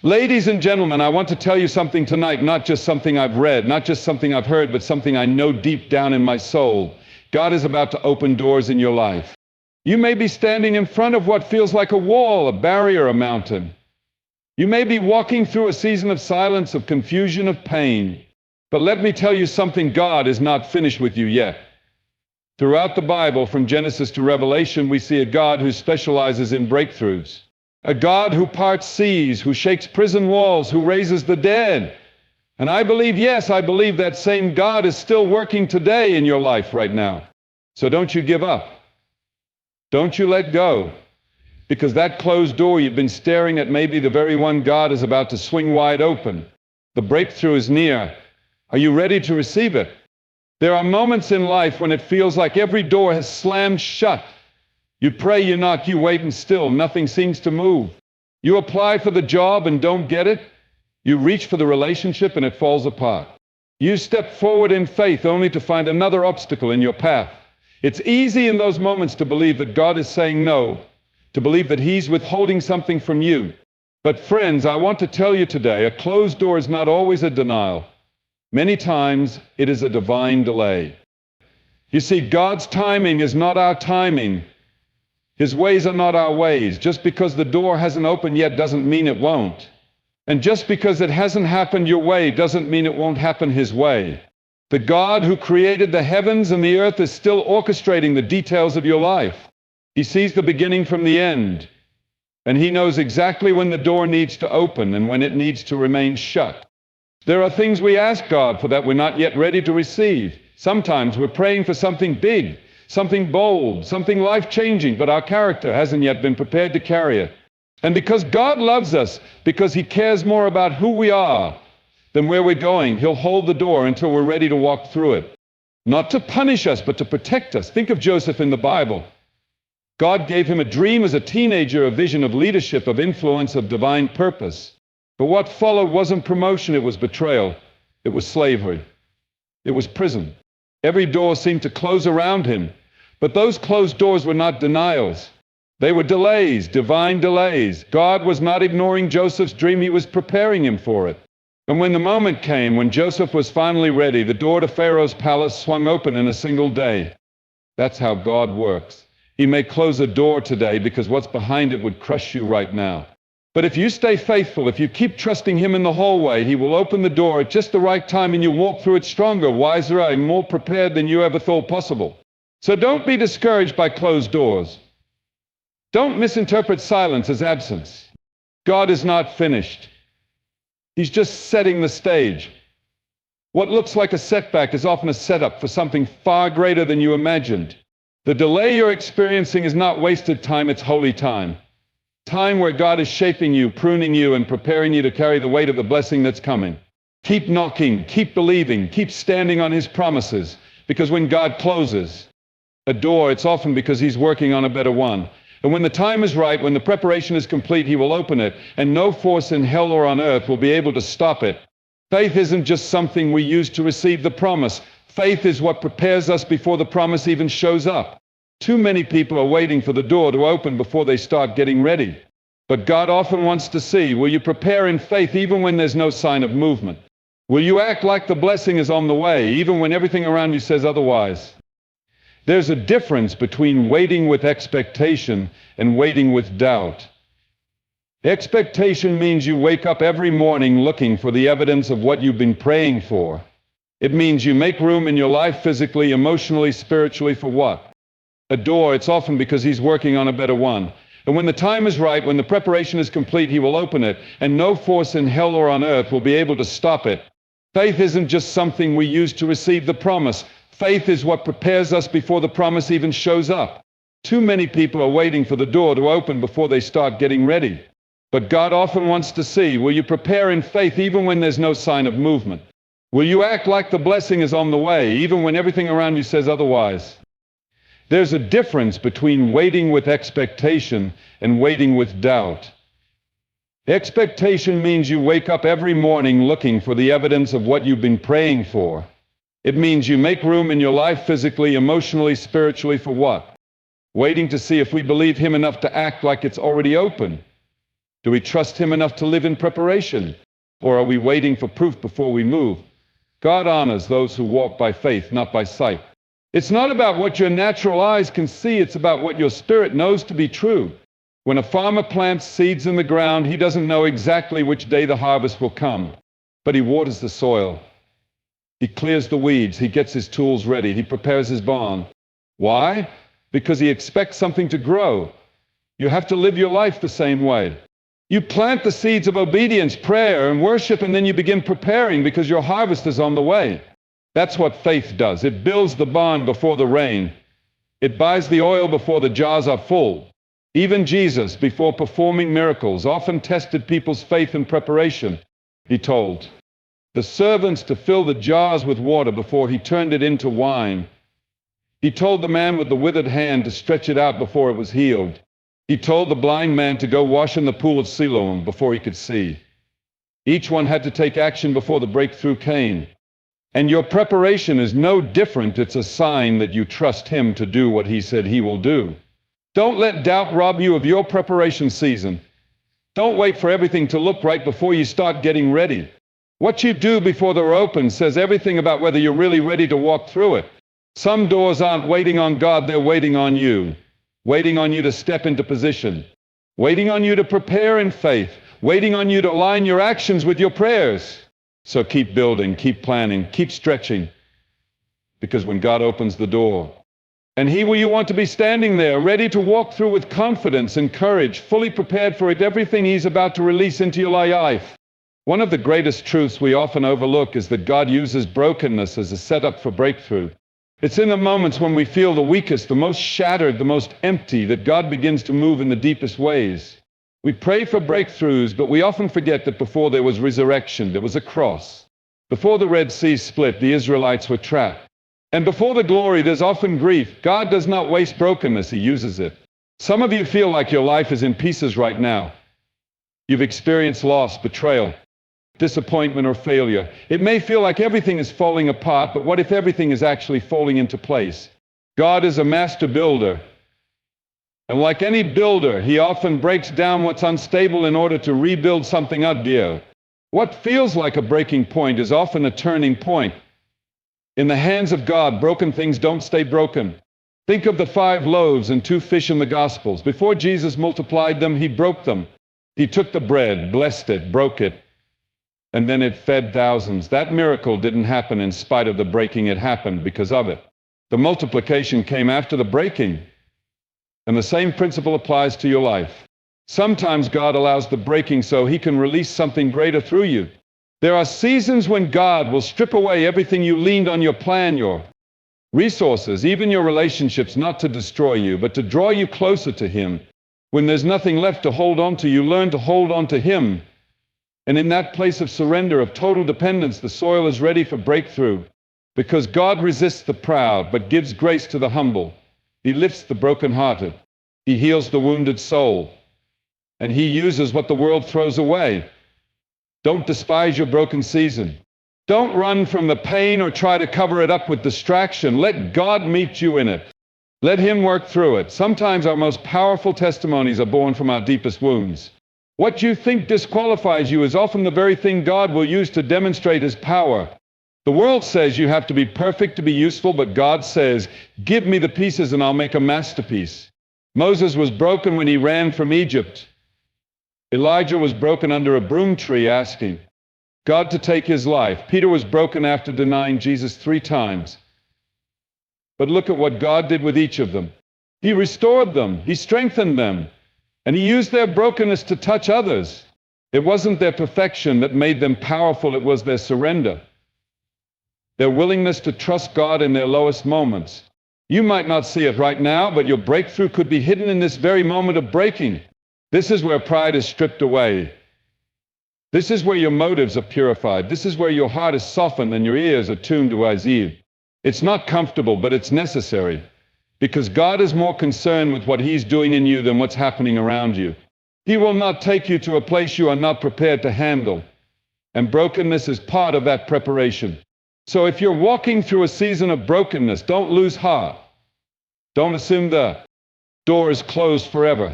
Ladies and gentlemen, I want to tell you something tonight, not just something I've read, not just something I've heard, but something I know deep down in my soul. God is about to open doors in your life. You may be standing in front of what feels like a wall, a barrier, a mountain. You may be walking through a season of silence, of confusion, of pain. But let me tell you something, God is not finished with you yet. Throughout the Bible, from Genesis to Revelation, we see a God who specializes in breakthroughs. A God who parts seas, who shakes prison walls, who raises the dead. And I believe, yes, I believe that same God is still working today in your life right now. So don't you give up. Don't you let go. Because that closed door you've been staring at may be the very one God is about to swing wide open. The breakthrough is near. Are you ready to receive it? There are moments in life when it feels like every door has slammed shut. You pray, you knock, you wait, and still nothing seems to move. You apply for the job and don't get it. You reach for the relationship and it falls apart. You step forward in faith only to find another obstacle in your path. It's easy in those moments to believe that God is saying no, to believe that He's withholding something from you. But friends, I want to tell you today, a closed door is not always a denial. Many times, it is a divine delay. You see, God's timing is not our timing. His ways are not our ways. Just because the door hasn't opened yet doesn't mean it won't. And just because it hasn't happened your way doesn't mean it won't happen His way. The God who created the heavens and the earth is still orchestrating the details of your life. He sees the beginning from the end. And He knows exactly when the door needs to open and when it needs to remain shut. There are things we ask God for that we're not yet ready to receive. Sometimes we're praying for something big, something bold, something life-changing, but our character hasn't yet been prepared to carry it. And because God loves us, because He cares more about who we are than where we're going, He'll hold the door until we're ready to walk through it. Not to punish us, but to protect us. Think of Joseph in the Bible. God gave him a dream as a teenager, a vision of leadership, of influence, of divine purpose. But what followed wasn't promotion, it was betrayal. It was slavery. It was prison. Every door seemed to close around him. But those closed doors were not denials. They were delays, divine delays. God was not ignoring Joseph's dream, He was preparing him for it. And when the moment came, when Joseph was finally ready, the door to Pharaoh's palace swung open in a single day. That's how God works. He may close a door today because what's behind it would crush you right now. But if you stay faithful, if you keep trusting Him in the hallway, He will open the door at just the right time and you'll walk through it stronger, wiser, and more prepared than you ever thought possible. So don't be discouraged by closed doors. Don't misinterpret silence as absence. God is not finished. He's just setting the stage. What looks like a setback is often a setup for something far greater than you imagined. The delay you're experiencing is not wasted time, it's holy time. Time where God is shaping you, pruning you, and preparing you to carry the weight of the blessing that's coming. Keep knocking, keep believing, keep standing on His promises, because when God closes a door, it's often because He's working on a better one. And when the time is right, when the preparation is complete, He will open it, and no force in hell or on earth will be able to stop it. Faith isn't just something we use to receive the promise. Faith is what prepares us before the promise even shows up. Too many people are waiting for the door to open before they start getting ready. But God often wants to see, will you prepare in faith even when there's no sign of movement? Will you act like the blessing is on the way, even when everything around you says otherwise? There's a difference between waiting with expectation and waiting with doubt. Expectation means you wake up every morning looking for the evidence of what you've been praying for. It means you make room in your life physically, emotionally, spiritually for what? A door, it's often because He's working on a better one. And when the time is right, when the preparation is complete, He will open it, and no force in hell or on earth will be able to stop it. Faith isn't just something we use to receive the promise. Faith is what prepares us before the promise even shows up. Too many people are waiting for the door to open before they start getting ready. But God often wants to see, will you prepare in faith even when there's no sign of movement? Will you act like the blessing is on the way, even when everything around you says otherwise? There's a difference between waiting with expectation and waiting with doubt. Expectation means you wake up every morning looking for the evidence of what you've been praying for. It means you make room in your life physically, emotionally, spiritually for what? Waiting to see if we believe Him enough to act like it's already open. Do we trust Him enough to live in preparation? Or are we waiting for proof before we move? God honors those who walk by faith, not by sight. It's not about what your natural eyes can see, it's about what your spirit knows to be true. When a farmer plants seeds in the ground, he doesn't know exactly which day the harvest will come, but he waters the soil. He clears the weeds, he gets his tools ready, he prepares his barn. Why? Because he expects something to grow. You have to live your life the same way. You plant the seeds of obedience, prayer, and worship, and then you begin preparing because your harvest is on the way. That's what faith does. It builds the barn before the rain. It buys the oil before the jars are full. Even Jesus, before performing miracles, often tested people's faith in preparation. He told the servants to fill the jars with water before he turned it into wine. He told the man with the withered hand to stretch it out before it was healed. He told the blind man to go wash in the pool of Siloam before he could see. Each one had to take action before the breakthrough came. And your preparation is no different. It's a sign that you trust Him to do what He said He will do. Don't let doubt rob you of your preparation season. Don't wait for everything to look right before you start getting ready. What you do before they're open says everything about whether you're really ready to walk through it. Some doors aren't waiting on God, they're waiting on you. Waiting on you to step into position. Waiting on you to prepare in faith. Waiting on you to align your actions with your prayers. So keep building, keep planning, keep stretching. Because when God opens the door, and He will you want to be standing there, ready to walk through with confidence and courage, fully prepared for it, everything He's about to release into your life. One of the greatest truths we often overlook is that God uses brokenness as a setup for breakthrough. It's in the moments when we feel the weakest, the most shattered, the most empty, that God begins to move in the deepest ways. We pray for breakthroughs, but we often forget that before there was resurrection, there was a cross. Before the Red Sea split, the Israelites were trapped. And before the glory, there's often grief. God does not waste brokenness, He uses it. Some of you feel like your life is in pieces right now. You've experienced loss, betrayal, disappointment, or failure. It may feel like everything is falling apart, but what if everything is actually falling into place? God is a master builder. And like any builder, He often breaks down what's unstable in order to rebuild something uglier. What feels like a breaking point is often a turning point. In the hands of God, broken things don't stay broken. Think of the 5 loaves and 2 fish in the Gospels. Before Jesus multiplied them, He broke them. He took the bread, blessed it, broke it, and then it fed thousands. That miracle didn't happen in spite of the breaking, it happened because of it. The multiplication came after the breaking. And the same principle applies to your life. Sometimes God allows the breaking so He can release something greater through you. There are seasons when God will strip away everything you leaned on, your plan, your resources, even your relationships, not to destroy you, but to draw you closer to Him. When there's nothing left to hold on to, you learn to hold on to Him. And in that place of surrender, of total dependence, the soil is ready for breakthrough. Because God resists the proud, but gives grace to the humble. He lifts the brokenhearted. He heals the wounded soul. And He uses what the world throws away. Don't despise your broken season. Don't run from the pain or try to cover it up with distraction. Let God meet you in it. Let Him work through it. Sometimes our most powerful testimonies are born from our deepest wounds. What you think disqualifies you is often the very thing God will use to demonstrate His power. The world says you have to be perfect to be useful, but God says, give me the pieces and I'll make a masterpiece. Moses was broken when he ran from Egypt. Elijah was broken under a broom tree asking God to take his life. Peter was broken after denying Jesus 3 times. But look at what God did with each of them. He restored them, He strengthened them, and He used their brokenness to touch others. It wasn't their perfection that made them powerful, it was their surrender. Their willingness to trust God in their lowest moments. You might not see it right now, but your breakthrough could be hidden in this very moment of breaking. This is where pride is stripped away. This is where your motives are purified. This is where your heart is softened and your ears are tuned to His ear. It's not comfortable, but it's necessary. Because God is more concerned with what He's doing in you than what's happening around you. He will not take you to a place you are not prepared to handle. And brokenness is part of that preparation. So if you're walking through a season of brokenness, don't lose heart. Don't assume the door is closed forever.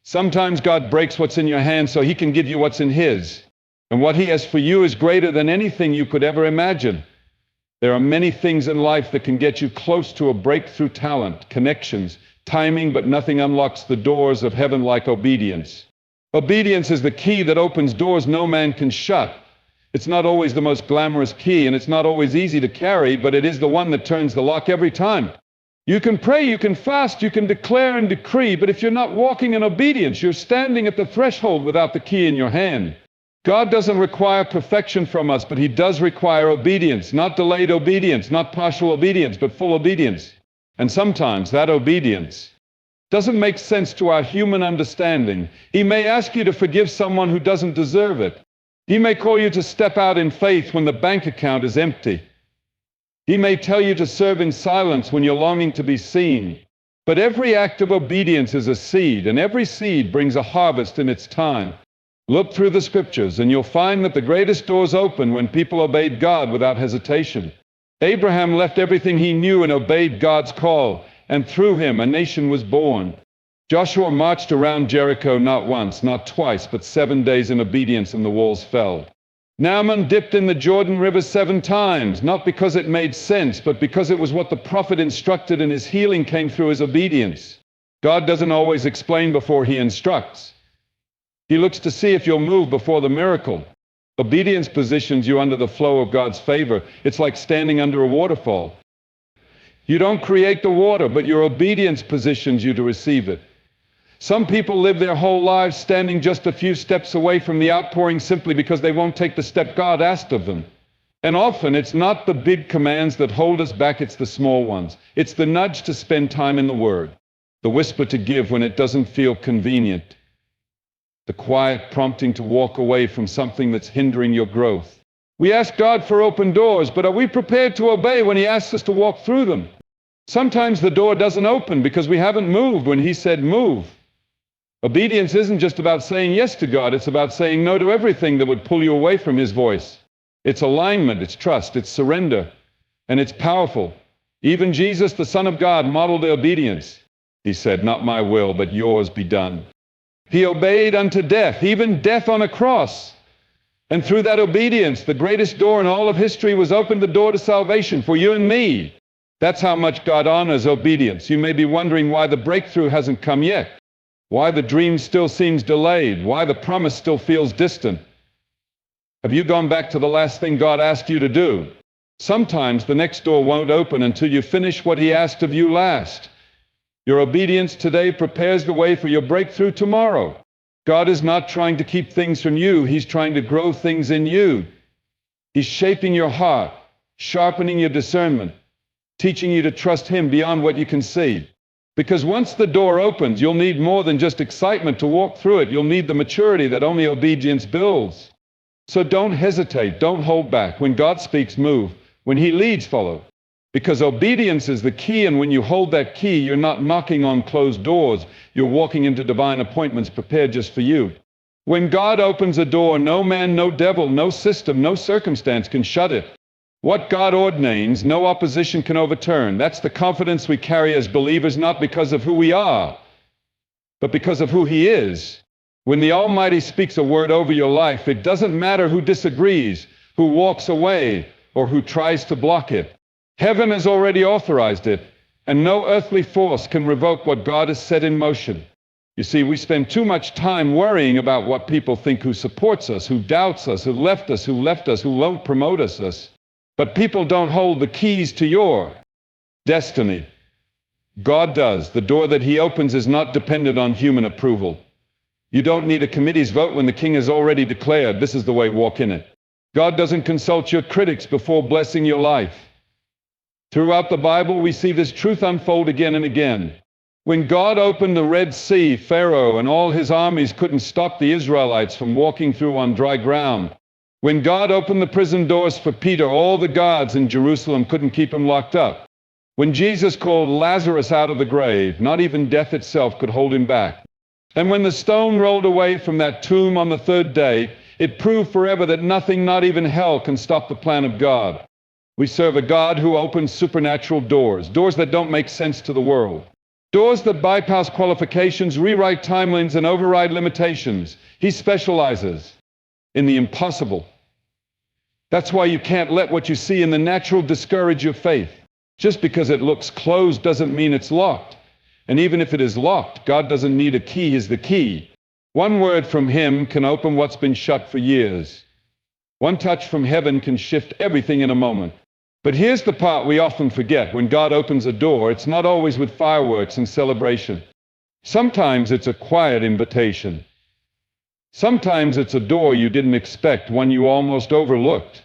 Sometimes God breaks what's in your hand so he can give you what's in his. And what he has for you is greater than anything you could ever imagine. There are many things in life that can get you close to a breakthrough talent, connections, timing, but nothing unlocks the doors of heaven like obedience. Obedience is the key that opens doors no man can shut. It's not always the most glamorous key, and it's not always easy to carry, but it is the one that turns the lock every time. You can pray, you can fast, you can declare and decree, but if you're not walking in obedience, you're standing at the threshold without the key in your hand. God doesn't require perfection from us, but he does require obedience, not delayed obedience, not partial obedience, but full obedience. And sometimes that obedience doesn't make sense to our human understanding. He may ask you to forgive someone who doesn't deserve it. He may call you to step out in faith when the bank account is empty. He may tell you to serve in silence when you're longing to be seen. But every act of obedience is a seed, and every seed brings a harvest in its time. Look through the scriptures, and you'll find that the greatest doors open when people obeyed God without hesitation. Abraham left everything he knew and obeyed God's call, and through him a nation was born. Joshua marched around Jericho not once, not twice, but 7 days in obedience, and the walls fell. Naaman dipped in the Jordan River 7 times, not because it made sense, but because it was what the prophet instructed, and his healing came through his obedience. God doesn't always explain before he instructs. He looks to see if you'll move before the miracle. Obedience positions you under the flow of God's favor. It's like standing under a waterfall. You don't create the water, but your obedience positions you to receive it. Some people live their whole lives standing just a few steps away from the outpouring simply because they won't take the step God asked of them. And often it's not the big commands that hold us back, it's the small ones. It's the nudge to spend time in the Word, the whisper to give when it doesn't feel convenient, the quiet prompting to walk away from something that's hindering your growth. We ask God for open doors, but are we prepared to obey when he asks us to walk through them? Sometimes the door doesn't open because we haven't moved when he said move. Obedience isn't just about saying yes to God, it's about saying no to everything that would pull you away from his voice. It's alignment, it's trust, it's surrender, and it's powerful. Even Jesus, the Son of God, modeled obedience. He said, "Not my will, but yours be done." He obeyed unto death, even death on a cross. And through that obedience, the greatest door in all of history was opened, the door to salvation for you and me. That's how much God honors obedience. You may be wondering why the breakthrough hasn't come yet, why the dream still seems delayed, why the promise still feels distant. Have you gone back to the last thing God asked you to do? Sometimes the next door won't open until you finish what he asked of you last. Your obedience today prepares the way for your breakthrough tomorrow. God is not trying to keep things from you, he's trying to grow things in you. He's shaping your heart, sharpening your discernment, teaching you to trust him beyond what you can see. Because once the door opens, you'll need more than just excitement to walk through it. You'll need the maturity that only obedience builds. So don't hesitate, don't hold back. When God speaks, move. When he leads, follow. Because obedience is the key, and when you hold that key, you're not knocking on closed doors. You're walking into divine appointments prepared just for you. When God opens a door, no man, no devil, no system, no circumstance can shut it. What God ordains, no opposition can overturn. That's the confidence we carry as believers, not because of who we are, but because of who he is. When the Almighty speaks a word over your life, it doesn't matter who disagrees, who walks away, or who tries to block it. Heaven has already authorized it, and no earthly force can revoke what God has set in motion. You see, we spend too much time worrying about what people think, who supports us, who doubts us, who left us, who won't promote us. But people don't hold the keys to your destiny. God does. The door that he opens is not dependent on human approval. You don't need a committee's vote when the king has already declared, this is the way, walk in it. God doesn't consult your critics before blessing your life. Throughout the Bible, we see this truth unfold again and again. When God opened the Red Sea, Pharaoh and all his armies couldn't stop the Israelites from walking through on dry ground. When God opened the prison doors for Peter, all the guards in Jerusalem couldn't keep him locked up. When Jesus called Lazarus out of the grave, not even death itself could hold him back. And when the stone rolled away from that tomb on the 3rd day, it proved forever that nothing, not even hell, can stop the plan of God. We serve a God who opens supernatural doors, doors that don't make sense to the world, Doors that bypass qualifications, rewrite timelines, and override limitations. He specializes in the impossible. That's why you can't let what you see in the natural discourage your faith. Just because it looks closed doesn't mean it's locked. And even if it is locked, God doesn't need a key, He's the key. One word from Him can open what's been shut for years. One touch from heaven can shift everything in a moment. But here's the part we often forget. When God opens a door, it's not always with fireworks and celebration. Sometimes it's a quiet invitation. Sometimes it's a door you didn't expect, one you almost overlooked.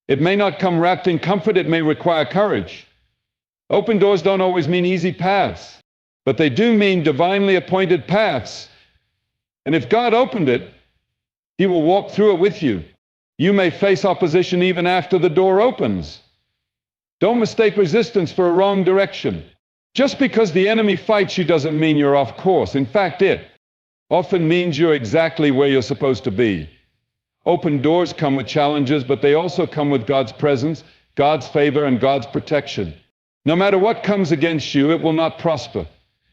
It may not come wrapped in comfort, it may require courage. Open doors don't always mean easy paths, but they do mean divinely appointed paths. And if God opened it, He will walk through it with you. You may face opposition even after the door opens. Don't mistake resistance for a wrong direction. Just because the enemy fights you doesn't mean you're off course. In fact, it often means you're exactly where you're supposed to be. Open doors come with challenges, but they also come with God's presence, God's favor, and God's protection. No matter what comes against you, it will not prosper,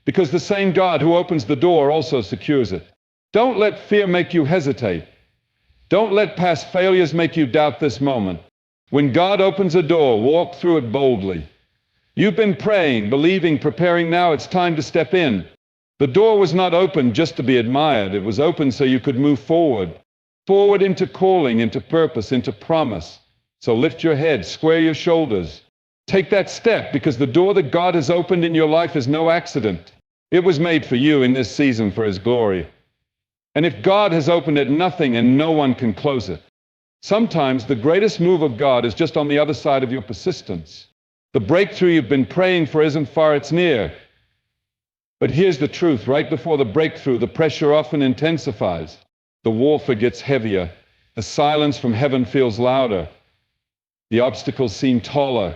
because the same God who opens the door also secures it. Don't let fear make you hesitate. Don't let past failures make you doubt this moment. When God opens a door, walk through it boldly. You've been praying, believing, preparing. Now it's time to step in. The door was not opened just to be admired. It was open so you could move forward. Forward into calling, into purpose, into promise. So lift your head, square your shoulders. Take that step, because the door that God has opened in your life is no accident. It was made for you in this season for His glory. And if God has opened it, nothing and no one can close it. Sometimes the greatest move of God is just on the other side of your persistence. The breakthrough you've been praying for isn't far, it's near. But here's the truth. Right before the breakthrough, the pressure often intensifies. The warfare gets heavier. The silence from heaven feels louder. The obstacles seem taller.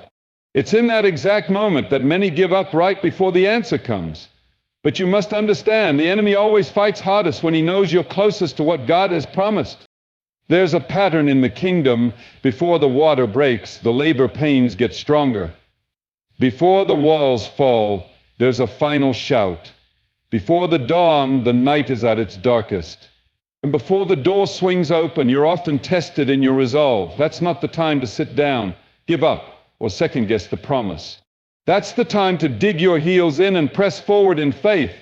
It's in that exact moment that many give up, right before the answer comes. But you must understand, the enemy always fights hardest when he knows you're closest to what God has promised. There's a pattern in the kingdom. Before the water breaks, the labor pains get stronger. Before the walls fall, there's a final shout. Before the dawn, the night is at its darkest. And before the door swings open, you're often tested in your resolve. That's not the time to sit down, give up, or second-guess the promise. That's the time to dig your heels in and press forward in faith.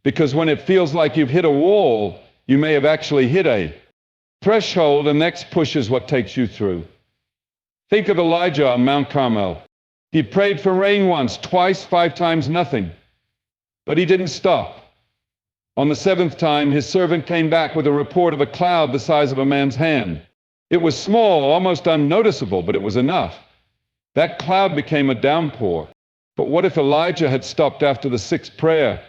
Because when it feels like you've hit a wall, you may have actually hit a threshold, and next push is what takes you through. Think of Elijah on Mount Carmel. He prayed for rain once, twice, 5 times, nothing. But he didn't stop. On the 7th time, his servant came back with a report of a cloud the size of a man's hand. It was small, almost unnoticeable, but it was enough. That cloud became a downpour. But what if Elijah had stopped after the 6th prayer?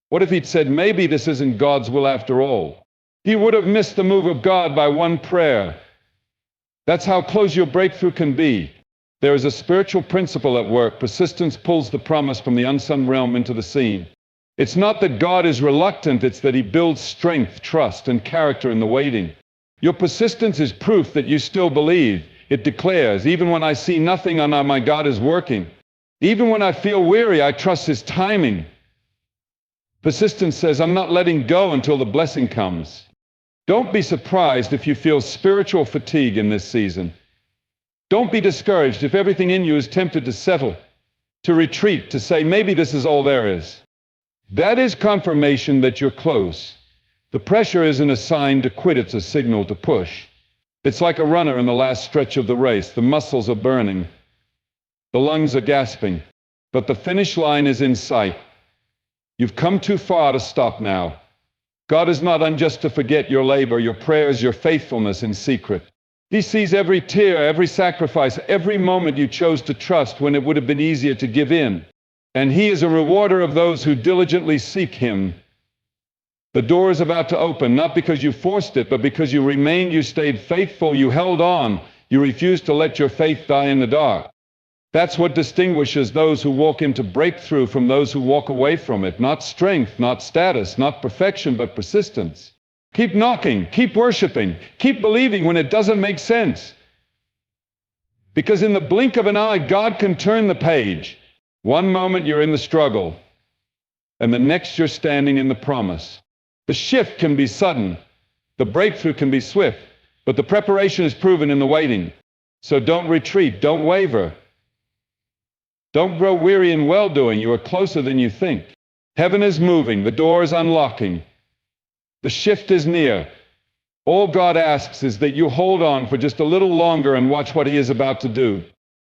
What if he'd said, maybe this isn't God's will after all? He would have missed the move of God by one prayer. That's how close your breakthrough can be. There is a spiritual principle at work. Persistence pulls the promise from the unseen realm into the seen. It's not that God is reluctant, it's that He builds strength, trust, and character in the waiting. Your persistence is proof that you still believe. It declares, even when I see nothing, I know my God is working. Even when I feel weary, I trust His timing. Persistence says, I'm not letting go until the blessing comes. Don't be surprised if you feel spiritual fatigue in this season. Don't be discouraged if everything in you is tempted to settle, to retreat, to say, maybe this is all there is. That is confirmation that you're close. The pressure isn't a sign to quit, it's a signal to push. It's like a runner in the last stretch of the race. The muscles are burning. The lungs are gasping. But the finish line is in sight. You've come too far to stop now. God is not unjust to forget your labor, your prayers, your faithfulness in secret. He sees every tear, every sacrifice, every moment you chose to trust when it would have been easier to give in. And He is a rewarder of those who diligently seek Him. The door is about to open, not because you forced it, but because you remained, you stayed faithful, you held on, you refused to let your faith die in the dark. That's what distinguishes those who walk into breakthrough from those who walk away from it. Not strength, not status, not perfection, but persistence. Keep knocking, keep worshiping, keep believing when it doesn't make sense. Because in the blink of an eye, God can turn the page. One moment you're in the struggle. and the next you're standing in the promise. The shift can be sudden, the breakthrough can be swift, but the preparation is proven in the waiting. So don't retreat, don't waver. Don't grow weary in well-doing, you are closer than you think. Heaven is moving, the door is unlocking. The shift is near. All God asks is that you hold on for just a little longer and watch what He is about to do.